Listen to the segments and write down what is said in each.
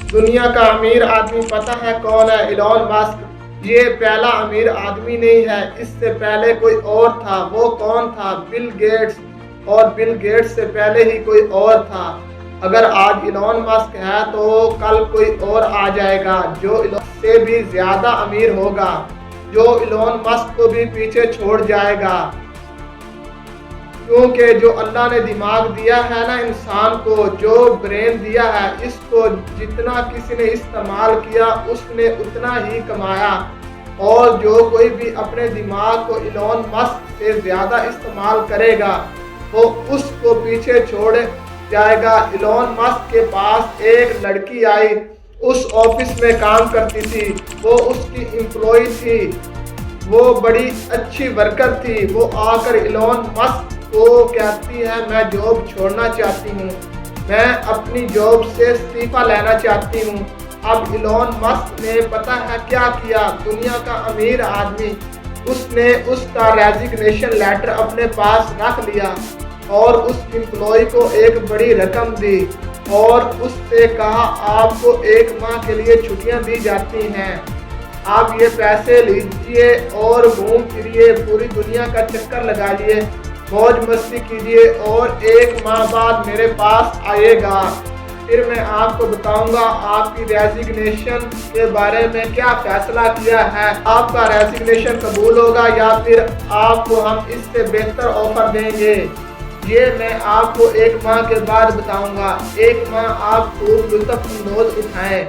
दुनिया का अमीर आदमी पता है कौन है? Elon Musk. ये पहला अमीर आदमी नहीं है, इससे पहले कोई और था। वो कौन था? Bill Gates. और बिल गेट्स से पहले ही कोई और था। अगर आज इलॉन मस्क है तो कल कोई और आ जाएगा जो इलॉन से भी ज्यादा अमीर होगा, जो इलॉन मस्क को भी पीछे छोड़ जाएगा। क्योंकि जो अल्लाह ने दिमाग दिया है ना इंसान को, जो ब्रेन दिया है, इसको जितना किसी ने इस्तेमाल किया उसने उतना ही कमाया। और जो कोई भी अपने दिमाग को इलॉन मस्क से ज़्यादा इस्तेमाल करेगा वो उसको पीछे छोड़ जाएगा। इलॉन मस्क के पास एक लड़की आई, उस ऑफिस में काम करती थी, वो उसकी एम्प्लॉय थी, वो बड़ी अच्छी वर्कर थी। वो आकर इलॉन मस्क को कहती है मैं जॉब छोड़ना चाहती हूँ, मैं अपनी जॉब से इस्तीफा लेना चाहती हूँ। अब इलॉन मस्क ने पता है क्या किया? दुनिया का अमीर आदमी, उसने उसका रेजिग्नेशन लेटर अपने पास रख लिया और उस एम्प्लॉय को एक बड़ी रकम दी और उससे कहा आपको 1 माह के लिए छुट्टियां दी जाती हैं, आप ये पैसे लीजिए और घूम फिरिए, पूरी दुनिया का चक्कर लगाइए, मौज मस्ती कीजिए और 1 माह बाद मेरे पास आइएगा। फिर मैं आपको बताऊंगा आपकी रेजिग्नेशन के बारे में क्या फैसला किया है। आपका रेजिग्नेशन कबूल होगा या फिर आपको हम इससे बेहतर ऑफर देंगे, ये मैं आपको 1 माह के बाद बताऊंगा। 1 माह आप खूब लुत्फ़अंदोज़ उठाएं,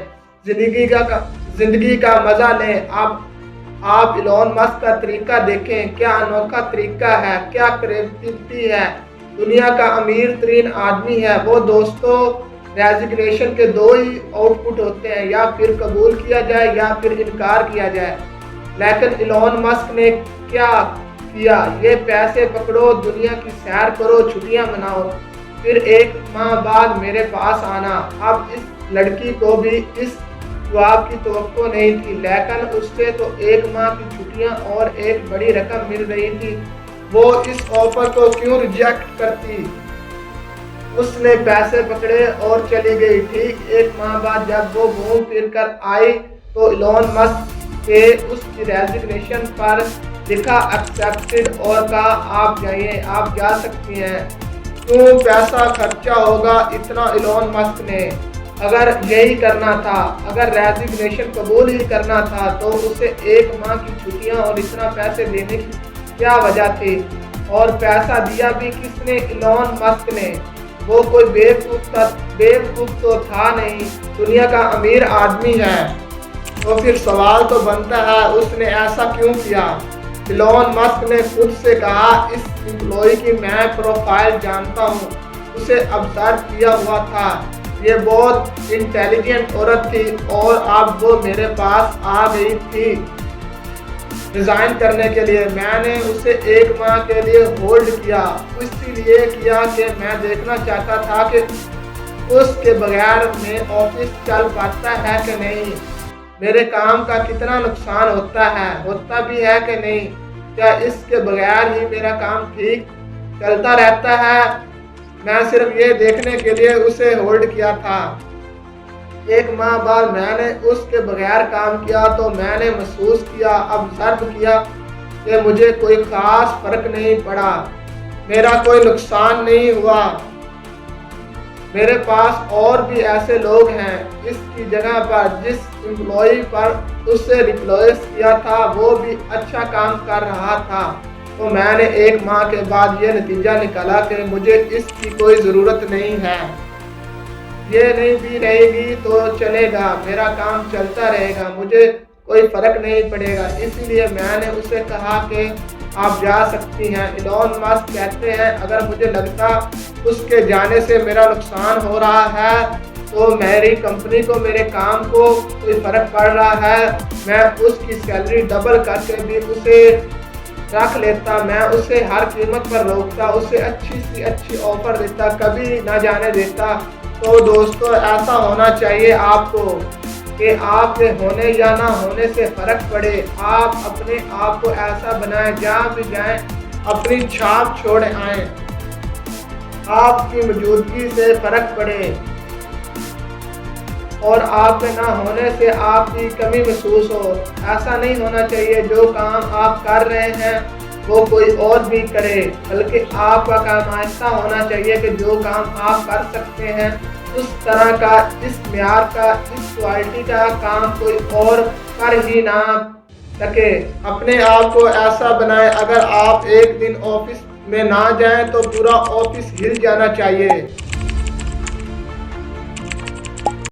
जिंदगी का मजा लें। आप इलॉन मस्क का तरीका देखें, क्या अनोखा तरीका है, क्या क्रिएटिविटी है। दुनिया का अमीर तरीन आदमी है वो। दोस्तों, रेजिग्नेशन के 2 ही आउटपुट होते हैं, या फिर कबूल किया जाए या फिर इनकार किया जाए। लेकिन इलॉन मस्क ने क्या किया? ये पैसे पकड़ो, दुनिया की सैर करो, छुट्टियां मनाओ, फिर 1 माह बाद मेरे पास आना। अब इस लड़की को भी इस जवाब की तवक्को नहीं थी, लेकिन उससे तो 1 माह की छुट्टियां और एक बड़ी रकम मिल रही थी। वो इस ऑफर को क्यों रिजेक्ट करती? उसने पैसे पकड़े और चली गई। ठीक 1 माह बाद जब वो घूम फिर कर आई तो इलॉन मस्क के उसकी रेजिग्नेशन पर लिखा एक्सेप्टेड और कहा आप जाइए, आप जा सकती हैं। क्यों पैसा खर्चा होगा इतना इलॉन मस्क ने? अगर यही करना था, अगर रेजिग्नेशन कबूल ही करना था तो उसे 1 माह की छुट्टियां और इतना पैसे देने की क्या वजह थी? और पैसा दिया भी किसने? इलॉन मस्क ने। वो कोई बेवकूफ तो था नहीं, दुनिया का अमीर आदमी है। तो फिर सवाल तो बनता है उसने ऐसा क्यों किया? इलॉन मस्क ने खुद से कहा इस एम्प्लॉय की मैं प्रोफाइल जानता हूँ, उसे ऑब्जर्व किया हुआ था, ये बहुत इंटेलिजेंट औरत थी और अब वो मेरे पास आ गई थी रिजाइन करने के लिए। मैंने उसे 1 माह के लिए होल्ड किया, इसीलिए किया कि मैं देखना चाहता था कि उसके बगैर में ऑफिस चल पाता है कि नहीं, मेरे काम का कितना नुकसान होता भी है कि नहीं, क्या इसके बगैर ही मेरा काम ठीक चलता रहता है। मैं सिर्फ ये देखने के लिए उसे होल्ड किया था। 1 माह बाद मैंने उसके बगैर काम किया तो मैंने महसूस किया, ऑब्जर्व किया कि मुझे कोई खास फर्क नहीं पड़ा, मेरा कोई नुकसान नहीं हुआ। मेरे पास और भी ऐसे लोग हैं इसकी जगह पर, जिस एम्प्लॉय पर उसे रिप्लेस किया था वो भी अच्छा काम कर रहा था। तो मैंने 1 माह के बाद ये नतीजा निकाला कि मुझे इसकी कोई ज़रूरत नहीं है। ये नहीं भी रहेगी तो चलेगा, मेरा काम चलता रहेगा, मुझे कोई फ़र्क नहीं पड़ेगा। इसलिए मैंने उसे कहा कि आप जा सकती हैं। इलॉन मस्क कहते हैं अगर मुझे लगता उसके जाने से मेरा नुकसान हो रहा है तो मेरी कंपनी को, मेरे काम को कोई फ़र्क पड़ रहा है, मैं उसकी सैलरी डबल करके भी उसे रख लेता, मैं उसे हर कीमत पर रोकता, उसे अच्छी सी अच्छी ऑफर देता, कभी ना जाने देता। तो दोस्तों, ऐसा होना चाहिए आपको कि आपके होने या ना होने से फ़र्क पड़े। आप अपने आप को ऐसा बनाएं, जहाँ भी जाएं अपनी छाप छोड़ आएं, आपकी मौजूदगी से फ़र्क पड़े। और आपके ना होने से आपकी कमी महसूस हो। ऐसा नहीं होना चाहिए जो काम आप कर रहे हैं वो कोई और भी करे, बल्कि आपका काम ऐसा होना चाहिए कि जो काम आप कर सकते हैं उस तरह का, इस म्यार का, इस क्वालिटी का काम कोई और कर ही ना सके। अपने आप को ऐसा बनाएं, अगर आप एक दिन ऑफिस में ना जाएं तो पूरा ऑफिस हिल जाना चाहिए।